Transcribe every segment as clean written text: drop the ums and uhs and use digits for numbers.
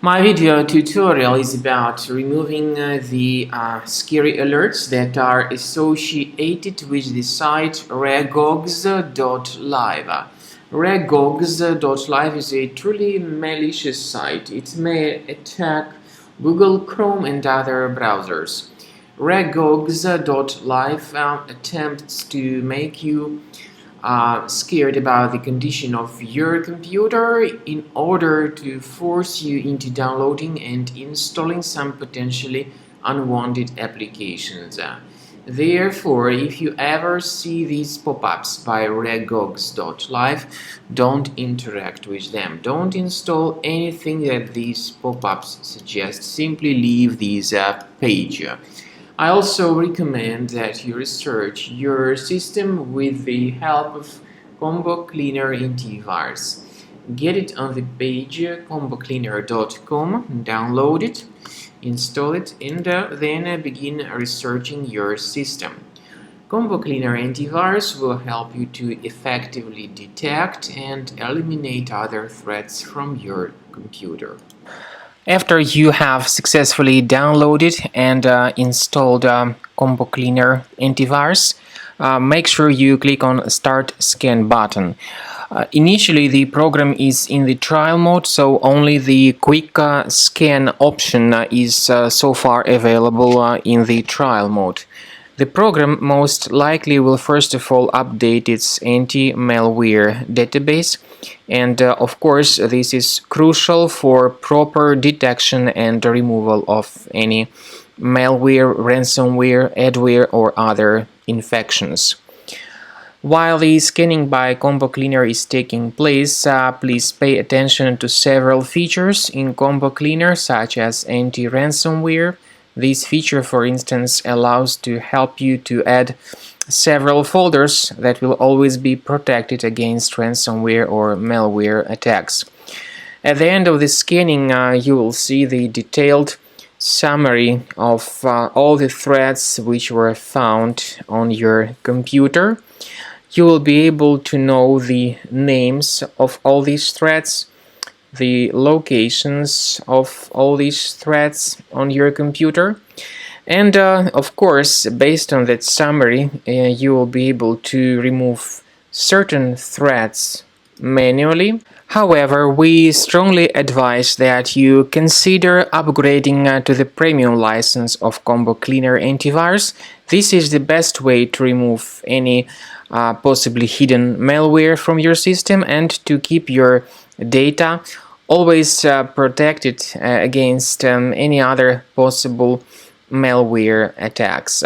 My video tutorial is about removing the scary alerts that are associated with the site Regogs.live. Regogs.live is a truly malicious site. It may attack Google Chrome and other browsers. Regogs.live attempts to make you scared about the condition of your computer in order to force you into downloading and installing some potentially unwanted applications. Therefore, if you ever see these pop-ups by Regogs.live, don't interact with them. Don't install anything that these pop-ups suggest. Simply leave this page. I also recommend that you research your system with the help of Combo Cleaner antivirus. Get it on the page combocleaner.com, download it, install it, and then begin researching your system. Combo Cleaner antivirus will help you to effectively detect and eliminate other threats from your computer. After you have successfully downloaded and installed Combo Cleaner antivirus, make sure you click on Start Scan button. Initially, the program is in the trial mode, so only the quick scan option is so far available in the trial mode. The program most likely will first of all update its anti-malware database, and of course this is crucial for proper detection and removal of any malware, ransomware, adware or other infections. While the scanning by Combo Cleaner is taking place, please pay attention to several features in Combo Cleaner such as anti-ransomware. This feature, for instance, allows to help you to add several folders that will always be protected against ransomware or malware attacks. At the end of the scanning, you will see the detailed summary of all the threats which were found on your computer. You will be able to know the names of all these threats, the locations of all these threats on your computer, and of course, based on that summary, you will be able to remove certain threats manually. However, we strongly advise that you consider upgrading to the premium license of Combo Cleaner antivirus. This is the best way to remove any possibly hidden malware from your system and to keep your data always protected against any other possible malware attacks.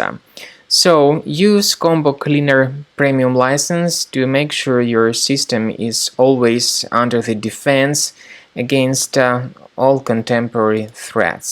So use Combo Cleaner Premium license to make sure your system is always under the defense against all contemporary threats.